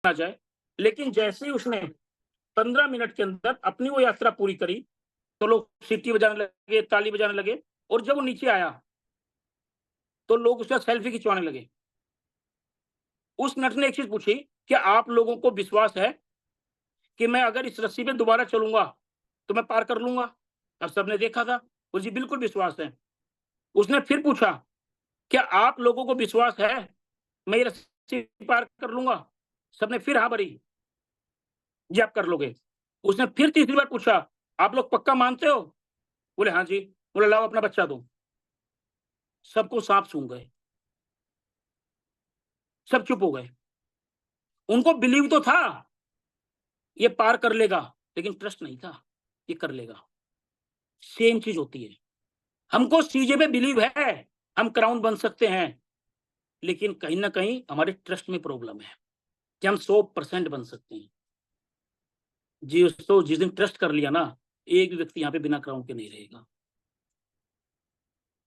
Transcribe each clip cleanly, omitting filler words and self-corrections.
आ जाए, लेकिन जैसे ही उसने 15 मिनट के अंदर अपनी वो यात्रा पूरी करी, तो लोग सीटी बजाने लगे, ताली बजाने लगे, और जब वो नीचे आया तो लोग उसका सेल्फी खिंचवाने लगे। उस नट ने एक चीज पूछी, क्या आप लोगों को विश्वास है कि मैं अगर इस रस्सी पे दोबारा चलूंगा तो मैं पार कर लूंगा? अब सबने देखा था, मुझे बिल्कुल विश्वास है। उसने फिर पूछा, क्या आप लोगों को विश्वास है मैं ये रस्सी पार कर लूंगा? सबने फिर हाँ भरी, जी आप कर लोगे। उसने फिर तीसरी बार पूछा, आप लोग पक्का मानते हो? बोले हाँ जी। बोले लाओ अपना बच्चा दो। सबको सांप सूंघ गए, सब चुप हो गए। उनको बिलीव तो था ये पार कर लेगा, लेकिन ट्रस्ट नहीं था ये कर लेगा। सेम चीज होती है, हमको सीजे पे बिलीव है, हम क्राउन बन सकते हैं, लेकिन कहीं ना कहीं हमारे ट्रस्ट में प्रॉब्लम है कि हम 100% बन सकते हैं। जी उसको जिस दिन ट्रस्ट कर लिया ना, एक भी व्यक्ति यहाँ पे बिना क्राउन के नहीं रहेगा।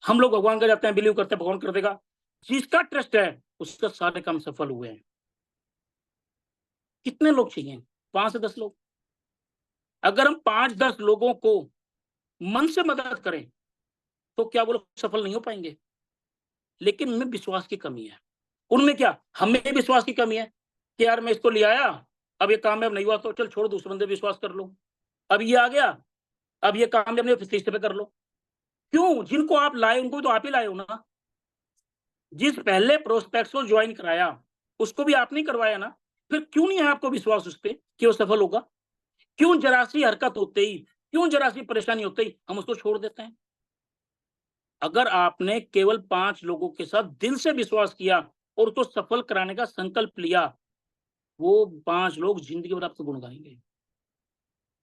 हम लोग भगवान का जाते हैं, बिलीव करते हैं भगवान कर देगा। जिसका ट्रस्ट है उसका सारे काम सफल हुए हैं। कितने लोग चाहिए? 5 से 10 लोग। अगर हम 5-10 लोगों को मन से मदद करें तो क्या वो लोग सफल नहीं हो पाएंगे? लेकिन उनमें विश्वास की कमी है। उनमें क्या, हमें विश्वास की कमी है कि यार मैं इसको ले आया, अब ये कामयाब नहीं हुआ तो चल छोड़, दूसरे बंदे विश्वास कर लो। अब ये आ गया, अब ये कामयाब नहीं, तीसरे पे कर लो। क्यों? जिनको आप लाए उनको तो आप ही लाए हो ना। जिस पहले प्रोस्पेक्ट्स को ज्वाइन कराया उसको भी आपने करवाया ना। फिर क्यों नहीं है आपको विश्वास उस पर कि वो सफल होगा? क्यों जरा सी हरकत होते ही, क्यों जरा सी परेशानी होते ही हम उसको छोड़ देते हैं? अगर आपने केवल 5 लोगों के साथ दिल से विश्वास किया और उसको सफल कराने का संकल्प लिया, वो 5 लोग जिंदगी भर आपको गुण गाएंगे।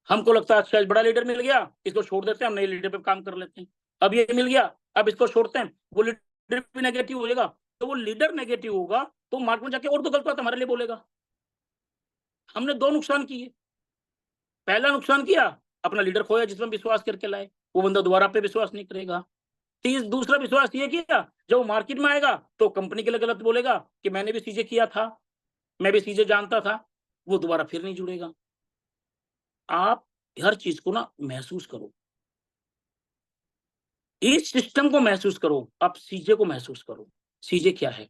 हमको लगता है अच्छा बड़ा लीडर मिल गया, इसको छोड़ देते हैं, हम नए लीडर पे काम कर लेते हैं। अब ये मिल गया, अब इसको छोड़ते हैं, वो लीडर भी नेगेटिव हो जाएगा। तो वो लीडर नेगेटिव होगा तो मार्केट में जाके और तो गलत बात हमारे लिए बोलेगा। हमने 2 नुकसान किए। पहला नुकसान किया, अपना लीडर खोया जिसमें विश्वास करके लाए, वो बंदा दोबारा पे विश्वास नहीं करेगा। दूसरा विश्वास ये किया, जब वो मार्केट में आएगा तो कंपनी के लिए गलत बोलेगा कि मैंने भी चीजें किया था, मैं भी चीजें जानता था, वो दोबारा फिर नहीं जुड़ेगा। आप हर चीज को ना महसूस करो, इस सिस्टम को महसूस करो, आप सीजे को महसूस करो। सीजे क्या है?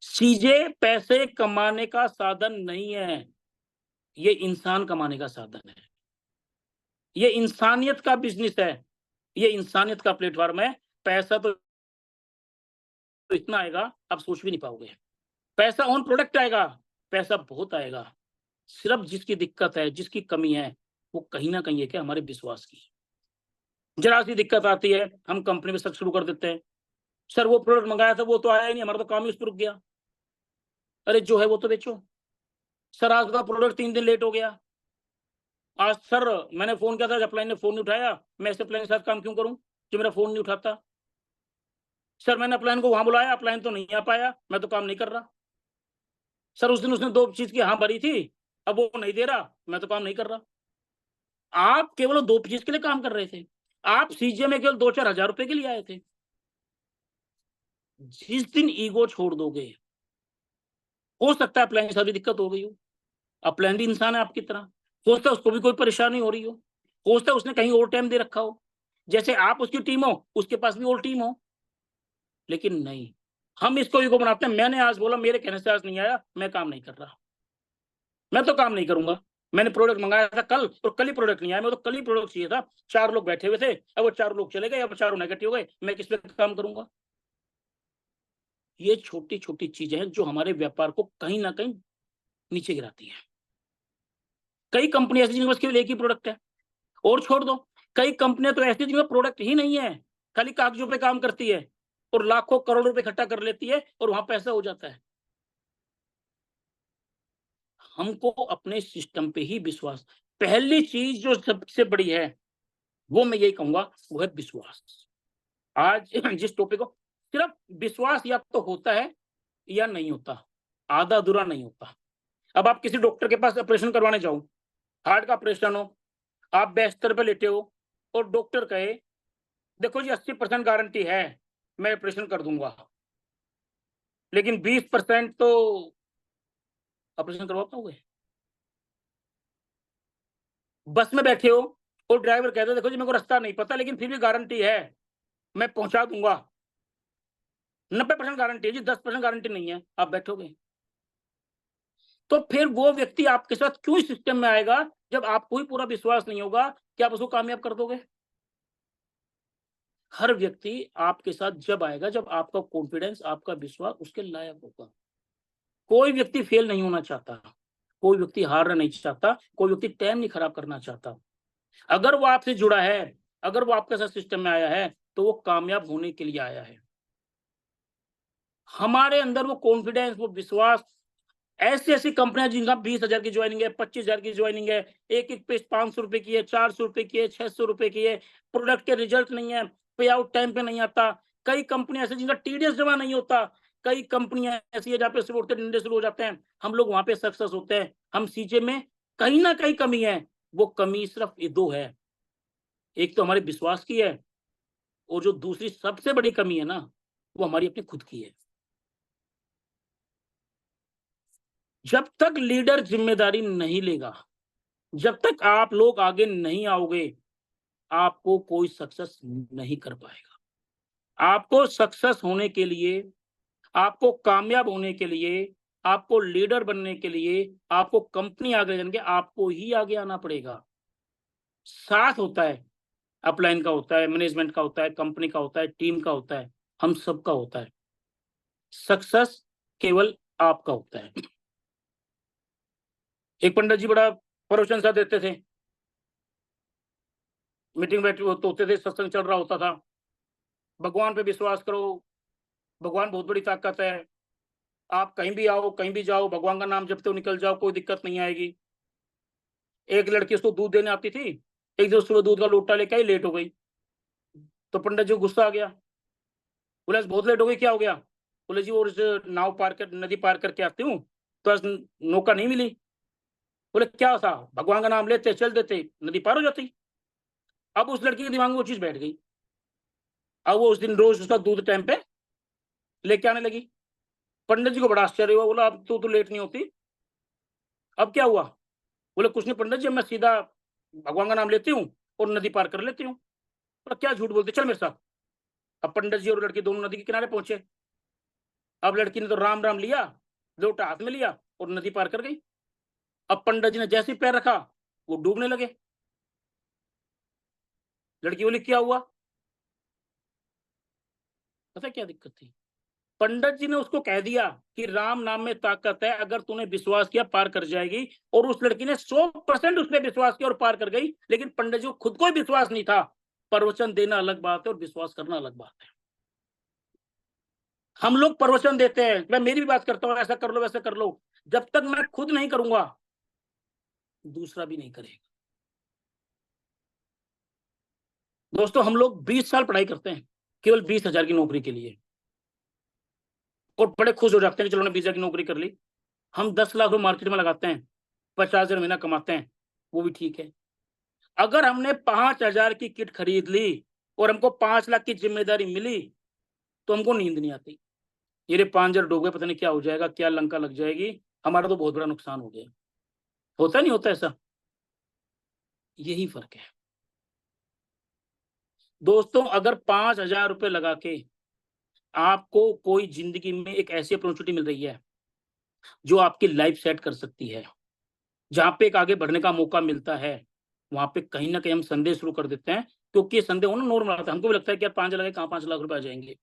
सीजे पैसे कमाने का साधन नहीं है, ये इंसान कमाने का साधन है। ये इंसानियत का बिजनेस है, ये इंसानियत का प्लेटफॉर्म है। पैसा तो इतना आएगा आप सोच भी नहीं पाओगे। पैसा ऑन प्रोडक्ट आएगा, पैसा बहुत आएगा। सिर्फ जिसकी दिक्कत है, जिसकी कमी है, वो कहीं ना कहीं है कि हमारे विश्वास की जरा सी दिक्कत आती है, हम कंपनी में शक शुरू कर देते हैं। सर वो प्रोडक्ट मंगाया था वो तो आया ही नहीं, हमारा तो काम ही उस पर रुक गया। अरे जो है वो तो बेचो। सर आज का प्रोडक्ट 3 दिन लेट हो गया। आज सर मैंने फोन किया था, अप्लाइन ने फोन नहीं उठाया, मैं इस अप्लाइन के साथ काम क्यों करूं जो मेरा फोन नहीं उठाता? सर मैंने अप्लाइन को वहां बुलाया, अप्लाइन तो नहीं आ पाया, मैं तो काम नहीं कर रहा। सर उस दिन उसने 2 चीज की हाँ भरी थी, अब वो नहीं दे रहा, मैं तो काम नहीं कर रहा। आप केवल 2 चीज के लिए काम कर रहे थे, आप सीजे में केवल 2-4 हजार रुपए के लिए आए थे। जिस दिन ईगो छोड़ दोगे, हो सकता है अप्लाइन के साथ भी दिक्कत हो गई हो, अप्लाइन भी इंसान है आपकी तरह, हो सकता है उसको भी कोई परेशानी हो रही हो सकता है उसने कहीं और टाइम दे रखा हो, जैसे आप उसकी टीम हो उसके पास भी और टीम हो। लेकिन नहीं, हम इसको ईगो बनाते हैं, मैंने आज बोला मेरे कहने से आज नहीं आया, मैं काम नहीं कर रहा, मैं तो काम नहीं करूंगा। मैंने प्रोडक्ट मंगाया था कल और कल ही प्रोडक्ट नहीं आया, मैं तो कल ही प्रोडक्ट चाहिए था। 4 लोग बैठे हुए थे, अब वो 4 लोग चले गए, अब 4 नेगेटिव हो गए, मैं किस पे काम करूंगा? ये छोटी छोटी चीजें हैं जो हमारे व्यापार को कहीं ना कहीं नीचे गिराती है। कई कंपनी ऐसी जिनके पास केवल एक ही प्रोडक्ट है, और छोड़ दो, कई कंपनियां तो ऐसी जिनमें प्रोडक्ट ही नहीं है, खाली कागजों पे काम करती है और लाखों करोड़ों रुपए इकट्ठा कर लेती है और वहां पैसा हो जाता है। हमको अपने सिस्टम पे ही विश्वास, पहली चीज जो सबसे बड़ी है वो मैं यही कहूंगा, वो है विश्वास। आज जिस टॉपिक को, सिर्फ विश्वास या तो होता है या नहीं होता, आधा अधूरा नहीं होता। अब आप किसी डॉक्टर के पास ऑपरेशन करवाने जाओ, हार्ट का ऑपरेशन हो, आप बिस्तर पे लेटे हो और डॉक्टर कहे देखो जी 80% गारंटी है मैं ऑपरेशन कर दूंगा, लेकिन 20% तो ऑपरेशन करवा पाओगे? बस में बैठे हो और ड्राइवर कहता है देखो जी मेरे को रास्ता नहीं पता, लेकिन फिर भी गारंटी है मैं पहुंचा दूंगा, 90% गारंटी है जी, 10% गारंटी नहीं है, आप बैठोगे? तो फिर वो व्यक्ति आपके साथ क्यों इस सिस्टम में आएगा जब आपको ही पूरा विश्वास नहीं होगा कि आप उसको कामयाब कर दोगे? हर व्यक्ति आपके साथ जब आएगा जब आपका कॉन्फिडेंस, आपका विश्वास उसके लायक होगा। कोई व्यक्ति फेल नहीं होना चाहता, कोई व्यक्ति हारना नहीं चाहता, कोई व्यक्ति टाइम नहीं खराब करना चाहता। अगर वो आपसे जुड़ा है, अगर वो आपके साथ सिस्टम में आया है, तो वो कामयाब होने के लिए आया है। हमारे अंदर वो कॉन्फिडेंस, वो विश्वास, ऐसी कंपनियां जिनका 20,000 की ज्वाइनिंग है, 25,000 की ज्वाइनिंग है, एक पेज 500 रुपए की है, 400 रुपए की है, 600 रुपए की है, प्रोडक्ट के रिजल्ट नहीं है, पे आउट टाइम पे नहीं आता। कई कंपनियां ऐसी जिनका टीडीएस जमा नहीं होता, कई कंपनियां ऐसी है जहाँ पे सिर्फ उड़ते डंडे शुरू हो जाते हैं, हम लोग वहां पे सक्सेस होते हैं। हम सीजे में कहीं ना कहीं कमी है, वो कमी सिर्फ ये दो है, एक तो हमारे विश्वास की है, और जो दूसरी सबसे बड़ी कमी है ना, वो हमारी अपनी खुद की है। जब तक लीडर जिम्मेदारी नहीं लेगा, जब तक आप लोग आगे नहीं आओगे, आपको कोई सक्सेस नहीं कर पाएगा। आपको सक्सेस होने के लिए, आपको कामयाब होने के लिए, आपको लीडर बनने के लिए, आपको कंपनी आगे जाने के, आपको ही आगे आना पड़ेगा। साथ होता है, अपलाइन का होता है, मैनेजमेंट का होता है, कंपनी का होता है, टीम का होता है, हम सबका होता है। सक्सेस केवल आपका होता है। एक पंडित जी बड़ा प्रवचन सा देते थे, मीटिंग बैठे होते थे, सत्संग चल रहा होता था, भगवान पे विश्वास करो, भगवान बहुत बड़ी ताकत है, आप कहीं भी आओ कहीं भी जाओ, भगवान का नाम जपते हो निकल जाओ, कोई दिक्कत नहीं आएगी। एक लड़की उसको दूध देने आती थी, एक दिन सुबह दूध का लोटा लेके आई, लेट हो गई, तो पंडित जी को गुस्सा आ गया, बोला बहुत लेट हो गई, क्या हो गया? बोले जी वो नाव पार कर, नदी पार करके आती हूँ तो आज नौका नहीं मिली। बोले क्या था? भगवान का नाम लेते चल देते नदी पार हो जाती। अब उस लड़की के दिमाग में वो चीज बैठ गई, अब वो उस दिन रोज उसका दूध टाइम पे लेके आने लगी। पंडित जी को बड़ा आश्चर्य हुआ, बोला अब तो लेट नहीं होती, अब क्या हुआ? बोले कुछ नहीं पंडित जी, मैं सीधा भगवान का नाम लेती हूँ और नदी पार कर लेती हूँ। बोला क्या झूठ बोलते, चल मेरे साथ। अब पंडित जी और लड़की दोनों नदी के किनारे पहुंचे। अब लड़की ने तो राम राम लिया, लोटा हाथ में लिया और नदी पार कर गई। अब पंडित जी ने जैसे ही पैर रखा, वो डूबने लगे। लड़की बोली क्या हुआ? पता क्या दिक्कत थी? पंडित जी ने उसको कह दिया कि राम नाम में ताकत है, अगर तूने विश्वास किया पार कर जाएगी, और उस लड़की ने 100% उसने विश्वास किया और पार कर गई। लेकिन पंडित जी को खुद को विश्वास नहीं था। प्रवचन देना अलग बात है और विश्वास करना अलग बात है। हम लोग प्रवचन देते हैं, मैं मेरी भी बात करता हूं, ऐसा कर लो वैसा कर लो, जब तक मैं खुद नहीं करूंगा दूसरा भी नहीं करेगा। दोस्तों हम लोग 20 साल पढ़ाई करते हैं केवल 20,000 की नौकरी के लिए, और बड़े खुश हो जाते हैं कि चलो ने 20,000 की नौकरी कर ली। हम 10 लाख रुपए मार्केट में लगाते हैं, 50,000 महीना कमाते हैं, वो भी ठीक है। अगर हमने 5,000 की किट खरीद ली और हमको 5 लाख की जिम्मेदारी मिली, तो हमको नींद नहीं आती, ये 5,000 डूब गए, पता नहीं क्या हो जाएगा, क्या लंका लग जाएगी, हमारा तो बहुत बड़ा नुकसान हो गया। होता नहीं होता ऐसा? यही फर्क है दोस्तों। अगर 5,000 रुपए लगा के आपको कोई जिंदगी में एक ऐसी अपॉर्चुनिटी मिल रही है जो आपकी लाइफ सेट कर सकती है, जहां पे एक आगे बढ़ने का मौका मिलता है, वहां पे कहीं ना कहीं हम संदेह शुरू कर देते हैं, क्योंकि ये संदेह होना नॉर्मल आता है। हमको भी लगता है कि यार 5,000 लगे, कहाँ 5 लाख रुपए आ जाएंगे।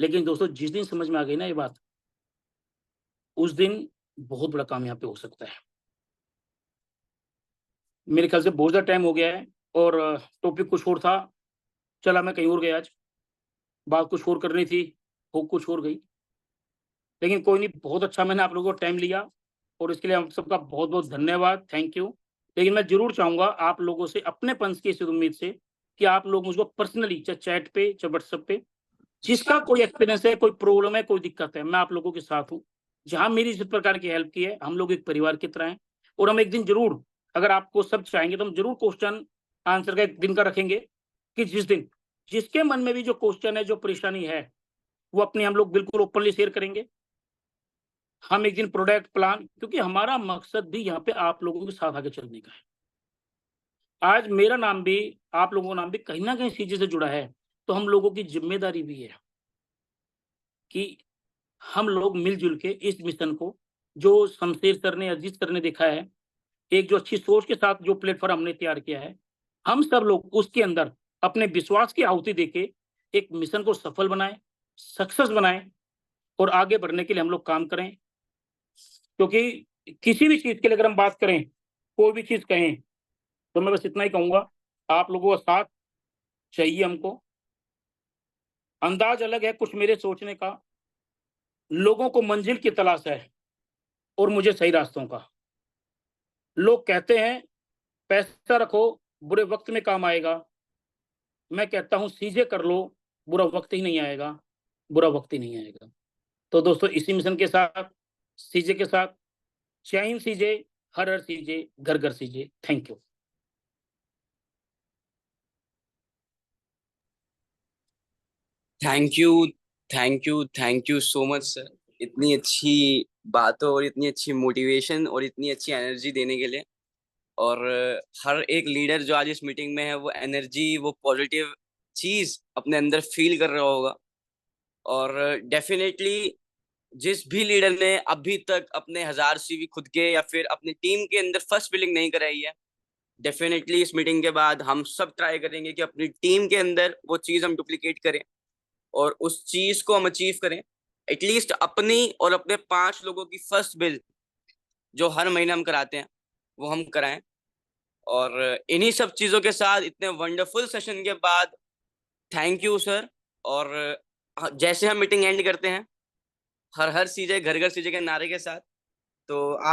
लेकिन दोस्तों जिस दिन समझ में आ गई ना ये बात, उस दिन बहुत बड़ा काम यहाँ पे हो सकता है। मेरे ख्याल से बहुत ज्यादा टाइम हो गया है, और टॉपिक कुछ और था, चला मैं कहीं और गया, आज बात कुछ और करनी थी, हो कुछ और गई। लेकिन कोई नहीं, बहुत अच्छा मैंने आप लोगों को टाइम लिया, और इसके लिए आप सबका बहुत बहुत धन्यवाद, थैंक यू। लेकिन मैं जरूर चाहूंगा आप लोगों से, अपने पंच की इस उम्मीद से, कि आप लोग मुझको पर्सनली, चाहे चैट पे चाहे व्हाट्सएप पे, जिसका कोई एक्सपीरियंस है, कोई प्रॉब्लम है, कोई दिक्कत है, मैं आप लोगों के साथ हूँ। जहां मेरी इस प्रकार की हेल्प की है, हम लोग एक परिवार की तरह हैं। और हम एक दिन जरूर, अगर आपको सब चाहेंगे तो हम जरूर क्वेश्चन आंसर का एक दिन का रखेंगे, कि जिस दिन जिसके मन में भी जो क्वेश्चन है, जो परेशानी है, वो अपनी हम लोग बिल्कुल ओपनली शेयर करेंगे। हम एक दिन प्रोडक्ट प्लान, क्योंकि हमारा मकसद भी यहाँ पे आप लोगों के साथ आगे चलने का है। आज मेरा नाम भी, आप लोगों का नाम भी कहीं न कहीं सीजे से जुड़ा है, तो हम लोगों की ज़िम्मेदारी भी है कि हम लोग मिल-जुल के इस मिशन को, जो शमशेर सर ने, अजीत सर ने देखा है, एक जो अच्छी सोच के साथ जो प्लेटफ़ॉर्म हमने तैयार किया है, हम सब लोग उसके अंदर अपने विश्वास की आहुति देके एक मिशन को सफल बनाएँ, सक्सेस बनाएँ और आगे बढ़ने के लिए हम लोग काम करें। क्योंकि किसी भी चीज़ के लिए अगर हम बात करें, कोई भी चीज़ कहें, तो मैं बस इतना ही कहूँगा, आप लोगों का साथ चाहिए हमको। अंदाज़ अलग है कुछ मेरे सोचने का, लोगों को मंज़िल की तलाश है और मुझे सही रास्तों का। लोग कहते हैं, पैसा रखो, बुरे वक़्त में काम आएगा। मैं कहता हूँ सीधे कर लो, बुरा वक़्त ही नहीं आएगा, बुरा वक़्त ही नहीं आएगा। तो दोस्तों इसी मिशन के साथ, सीजे के साथ, जय हिंद सीजे, हर हर सीजे, घर घर CJ. Thank you. Thank you, thank you, thank you so much sir, इतनी अच्छी बातों और इतनी अच्छी मोटिवेशन और इतनी अच्छी एनर्जी देने के लिए। और हर एक लीडर जो आज इस मीटिंग में है वो एनर्जी, वो पॉजिटिव चीज अपने अंदर फील कर रहा होगा। और डेफिनेटली जिस भी लीडर ने अभी तक अपने 1000 सीवी खुद के या फिर अपनी टीम के अंदर फर्स्ट बिलिंग नहीं कराई है, डेफिनेटली इस मीटिंग के बाद हम सब ट्राई करेंगे कि अपनी टीम के अंदर वो चीज हम डुप्लीकेट करें और उस चीज को हम अचीव करें। एटलीस्ट अपनी और अपने 5 लोगों की फर्स्ट बिल जो हर महीने हम कराते हैं वो हम कराएं। और इन्हीं सब चीजों के साथ इतने वंडरफुल सेशन के बाद थैंक यू सर। और जैसे हम मीटिंग एंड करते हैं, हर हर सीजे घर घर सीजे के नारे के साथ, तो आप